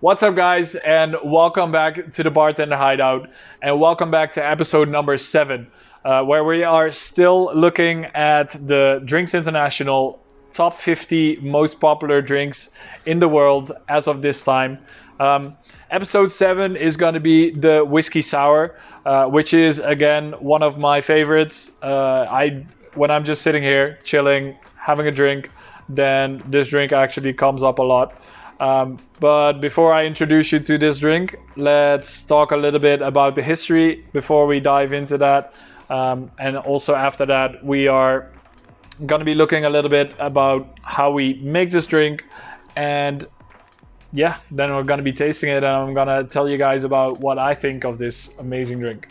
What's up, guys, and welcome back to the Bartender Hideout, and welcome back to episode number 7, where we are still looking at the Drinks International top 50 most popular drinks in the world as of this time. Episode 7 is going to be the whiskey sour, which is again one of my favorites. When I'm just sitting here chilling, having a drink, then this drink actually comes up a lot. But before I introduce you to this drink, let's talk a little bit about the history before we dive into that. And also after that, we are going to be looking a little bit about how we make this drink. And yeah, then we're going to be tasting it, and I'm going to tell you guys about what I think of this amazing drink.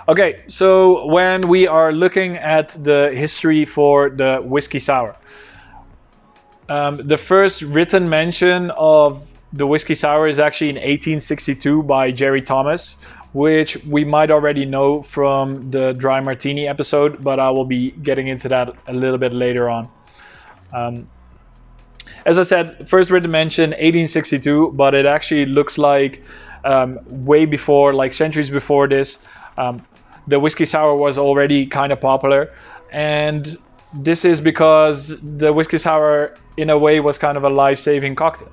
Okay, so when we are looking at the history for the whiskey sour, the first written mention of the whiskey sour is actually in 1862 by Jerry Thomas, which we might already know from the dry martini episode, but I will be getting into that a little bit later on. As I said, first written mention 1862, but it actually looks like way before, like centuries before this. The whiskey sour was already kind of popular, and this is because the whiskey sour in a way was kind of a life-saving cocktail.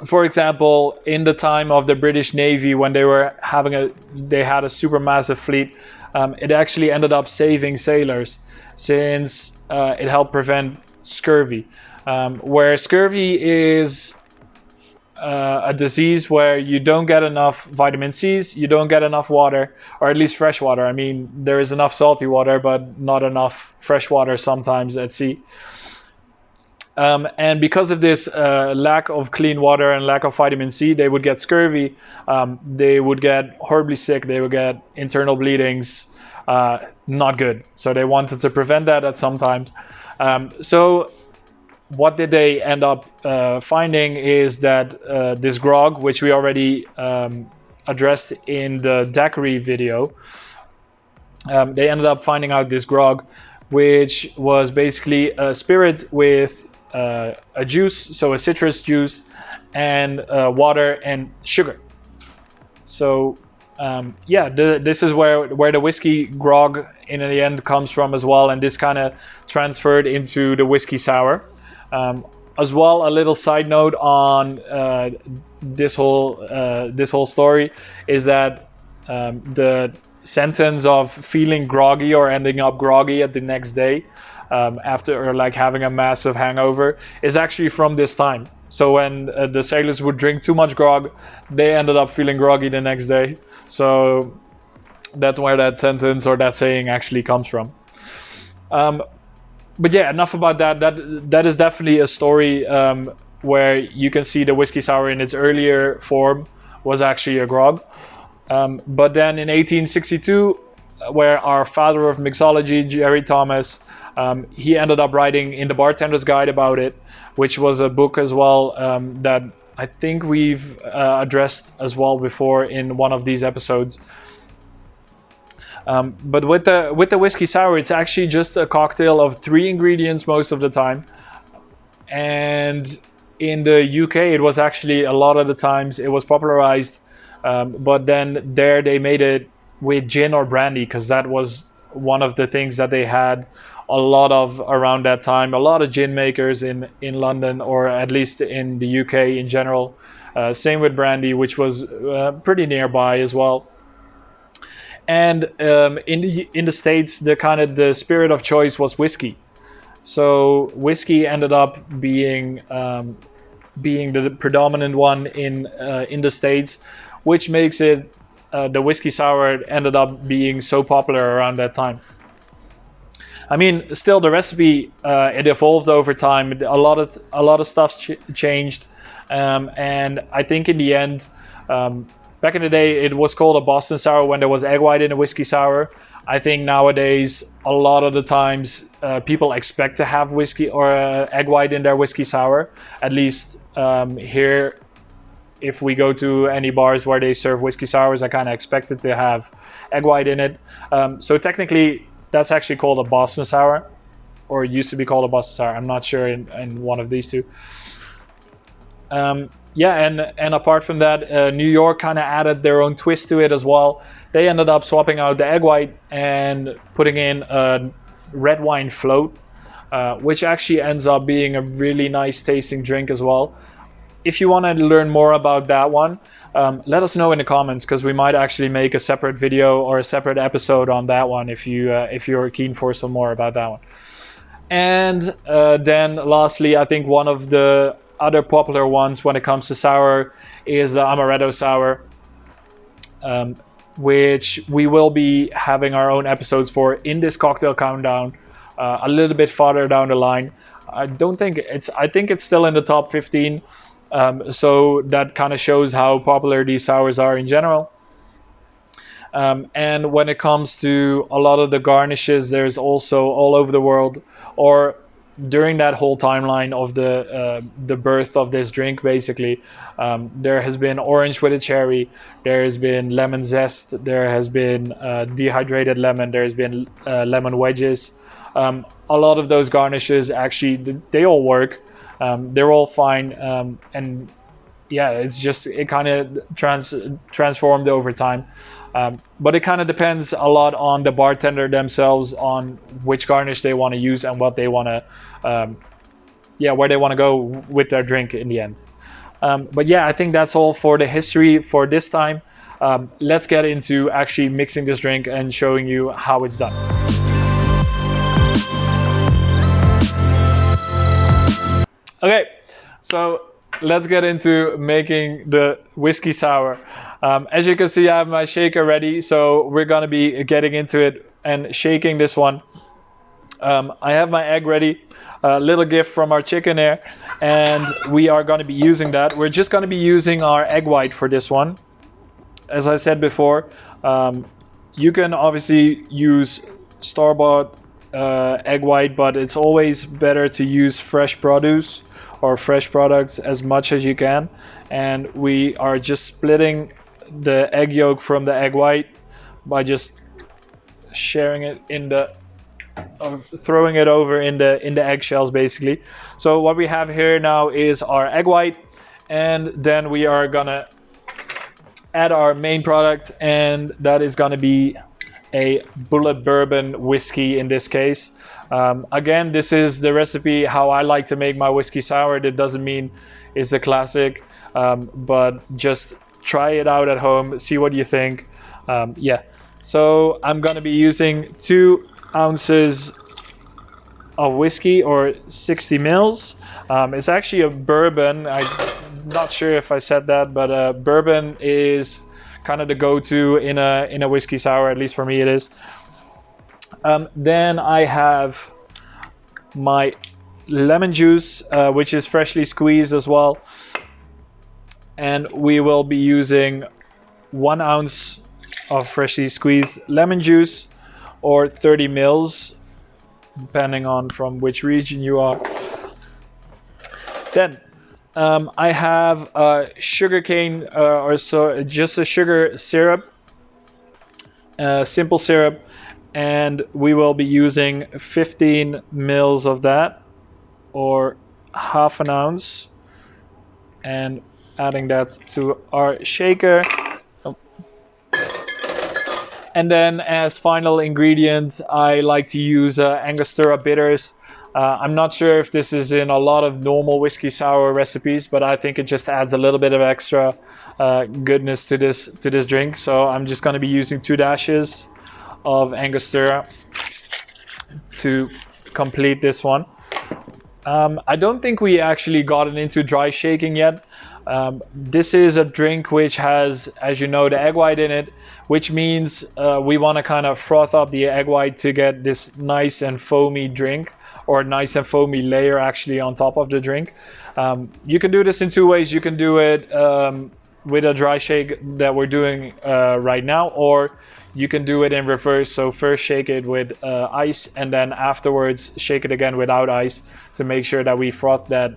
For example, in the time of the British Navy, when they had a super massive fleet, it actually ended up saving sailors, since it helped prevent scurvy, where scurvy is a disease where you don't get enough vitamin C's, you don't get enough water, or at least fresh water. I mean, there is enough salty water, but not enough fresh water sometimes at sea. And because of this lack of clean water and lack of vitamin C, they would get scurvy, they would get horribly sick, they would get internal bleedings, not good. So they wanted to prevent that at some times. So what did they end up finding is that this grog, which we already addressed in the daiquiri video, they ended up finding out this grog, which was basically a spirit with a juice, so a citrus juice, and water and sugar. So this is where the whiskey grog in the end comes from as well, and this kind of transferred into the whiskey sour. As well, a little side note on this whole story is that the sentence of feeling groggy or ending up groggy at the next day after like having a massive hangover is actually from this time. So when the sailors would drink too much grog, they ended up feeling groggy the next day. So that's where that sentence or that saying actually comes from. But yeah, enough about that. That is definitely a story where you can see the whiskey sour in its earlier form was actually a grog. But then in 1862, where our father of mixology, Jerry Thomas, he ended up writing in the Bartender's Guide about it, which was a book as well that I think we've addressed as well before in one of these episodes. But with the whiskey sour, it's actually just a cocktail of 3 ingredients most of the time. And in the UK, it was actually a lot of the times it was popularized. But then there they made it with gin or brandy, because that was one of the things that they had a lot of around that time. A lot of gin makers in London, or at least in the UK in general. Same with brandy, which was pretty nearby as well. And in the States, the spirit of choice was whiskey. So whiskey ended up being the predominant one in the States, which makes it the whiskey sour ended up being so popular around that time. I mean, still the recipe it evolved over time. A lot of stuff changed, and I think in the end. Back in the day, it was called a Boston sour when there was egg white in a whiskey sour. I think nowadays, a lot of the times, people expect to have whiskey or egg white in their whiskey sour. At least here, if we go to any bars where they serve whiskey sours, I kind of expect it to have egg white in it. So technically, that's actually called a Boston sour. or it used to be called a Boston sour. I'm not sure in one of these two. Yeah, and apart from that, New York kind of added their own twist to it as well. They ended up swapping out the egg white and putting in a red wine float, which actually ends up being a really nice tasting drink as well. If you want to learn more about that one, let us know in the comments, because we might actually make a separate video or a separate episode on that one if you're keen for some more about that one. And then lastly, I think one of the other popular ones when it comes to sour is the amaretto sour, which we will be having our own episodes for in this cocktail countdown a little bit farther down the line. I think it's still in the top 15, so that kind of shows how popular these sours are in general. And when it comes to a lot of the garnishes, there's also all over the world, or during that whole timeline of the birth of this drink, basically, there has been orange with a cherry, there has been lemon zest, there has been dehydrated lemon, there's been lemon wedges. A lot of those garnishes, actually, they all work. They're all fine, and yeah, it kind of transformed over time. But it kind of depends a lot on the bartender themselves, on which garnish they want to use and what they want to, where they want to go with their drink in the end. But yeah, I think that's all for the history for this time. Let's get into actually mixing this drink and showing you how it's done. Okay, so let's get into making the whiskey sour. As you can see, I have my shaker ready, so we're gonna be getting into it and shaking this one. I have my egg ready, a little gift from our chicken here, and we are gonna be using that. We're just gonna be using our egg white for this one. As I said before, you can obviously use store-bought egg white, but it's always better to use fresh produce or fresh products as much as you can. And we are just splitting the egg yolk from the egg white by just sharing it in the throwing it over in the eggshells, basically. So what we have here now is our egg white, and then we are gonna add our main product, and that is gonna be a bullet bourbon whiskey in this case. Again, this is the recipe how I like to make my whiskey sour. That doesn't mean it's the classic, but just try it out at home, see what you think. Yeah, so I'm gonna be using 2 ounces of whiskey, or 60 mils. It's actually a bourbon. I'm not sure if I said that, but bourbon is kind of the go-to in a whiskey sour, at least for me it is. Then I have my lemon juice, which is freshly squeezed as well, and we will be using 1 ounce of freshly squeezed lemon juice, or 30 mils, depending on from which region you are. Then I have sugarcane, or so just a sugar syrup, simple syrup, and we will be using 15 mils of that, or half an ounce, and adding that to our shaker. And then as final ingredients, I like to use Angostura bitters. I'm not sure if this is in a lot of normal whiskey sour recipes, but I think it just adds a little bit of extra goodness to this drink. So I'm just going to be using 2 dashes of Angostura to complete this one. I don't think we actually gotten into dry shaking yet. This is a drink which has, as you know, the egg white in it, which means we want to kind of froth up the egg white to get this nice and foamy drink, or nice and foamy layer actually on top of the drink. You can do this in 2 ways. You can do it with a dry shake that we're doing right now, or you can do it in reverse. So first shake it with ice, and then afterwards shake it again without ice, to make sure that we froth that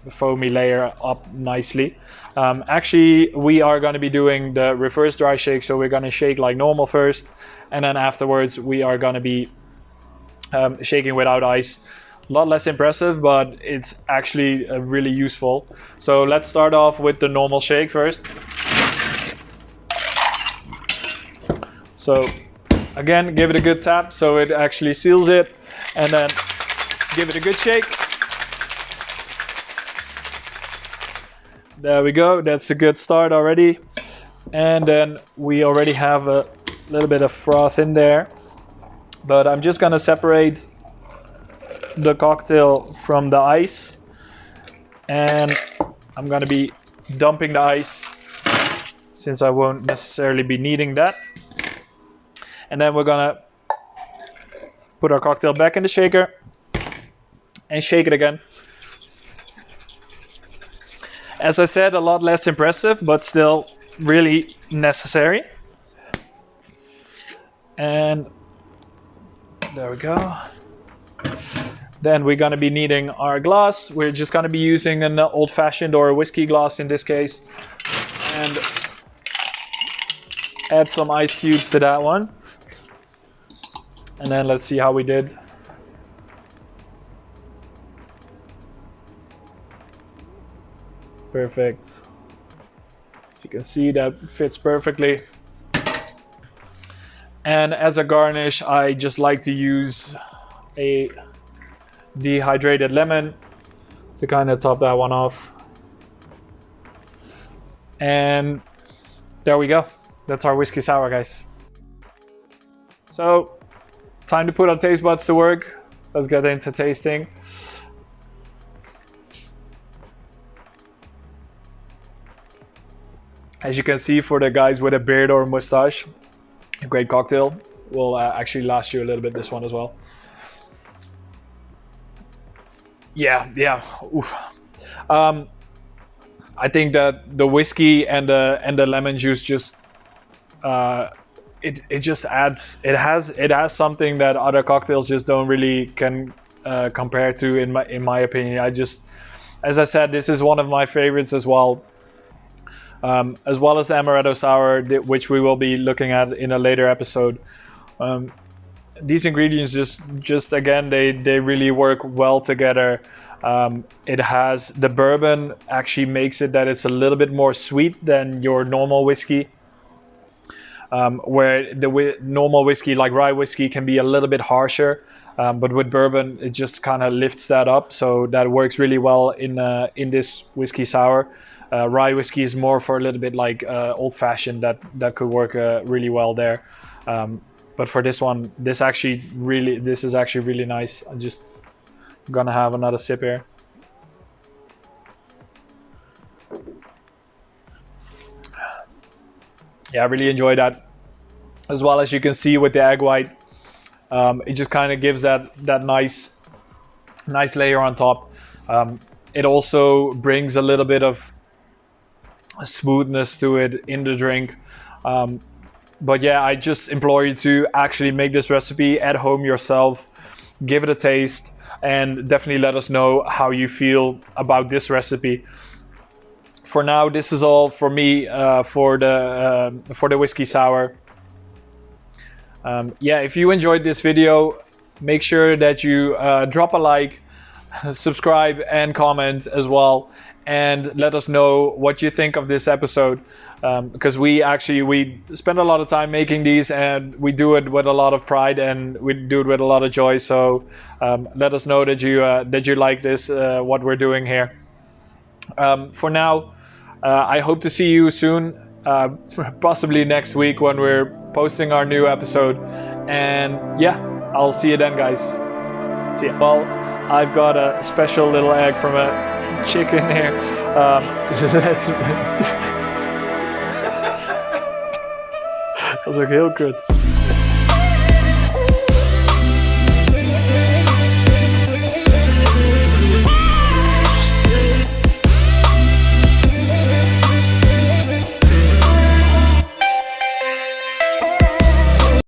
foamy layer up nicely. Actually, we are going to be doing the reverse dry shake, so we're going to shake like normal first, and then afterwards we are going to be shaking without ice. A lot less impressive, but it's actually really useful. So let's start off with the normal shake first. So again, give it a good tap so it actually seals it, and then give it a good shake. There we go, that's a good start already. And then we already have a little bit of froth in there. But I'm just gonna separate the cocktail from the ice. And I'm gonna be dumping the ice since I won't necessarily be needing that. And then we're gonna put our cocktail back in the shaker and shake it again. As I said, a lot less impressive, but still really necessary. And there we go. Then we're gonna be needing our glass. We're just gonna be using an old-fashioned or a whiskey glass in this case. And add some ice cubes to that one. And then let's see how we did. Perfect. You can see that fits perfectly. And as a garnish, I just like to use a dehydrated lemon to kind of top that one off. And there we go. That's our whiskey sour, guys. So, time to put our taste buds to work. Let's get into tasting. As you can see, for the guys with a beard or a mustache, a great cocktail. Will actually last you a little bit, this one as well. Yeah. Oof. I think that the whiskey and the lemon juice just it just adds. It has something that other cocktails just don't really can compare to, in my opinion. As I said, this is one of my favorites as well. As well as the amaretto sour, which we will be looking at in a later episode. These ingredients just again, they really work well together. It has the bourbon actually makes it that it's a little bit more sweet than your normal whiskey. Where the normal whiskey, like rye whiskey, can be a little bit harsher, but with bourbon it just kind of lifts that up. So that works really well in this whiskey sour. Rye whiskey is more for a little bit like old-fashioned. That could work really well there. But for this one, this is actually really nice. I'm just gonna have another sip here. Yeah, I really enjoy that. As well, as you can see with the egg white, it just kind of gives that nice layer on top. It also brings a little bit of smoothness to it in the drink. But yeah, I just implore you to actually make this recipe at home yourself, give it a taste, and definitely let us know how you feel about this recipe. For now, this is all for me for the whiskey sour. Yeah, if you enjoyed this video, make sure that you drop a like, subscribe, and comment as well, and let us know what you think of this episode, because we spend a lot of time making these, and we do it with a lot of pride, and we do it with a lot of joy. So let us know that you like this, what we're doing here. For now, I hope to see you soon, possibly next week when we're posting our new episode. And yeah, I'll see you then, guys. See ya. Well, I've got a special little egg from a chicken here. Dat is ook heel kut.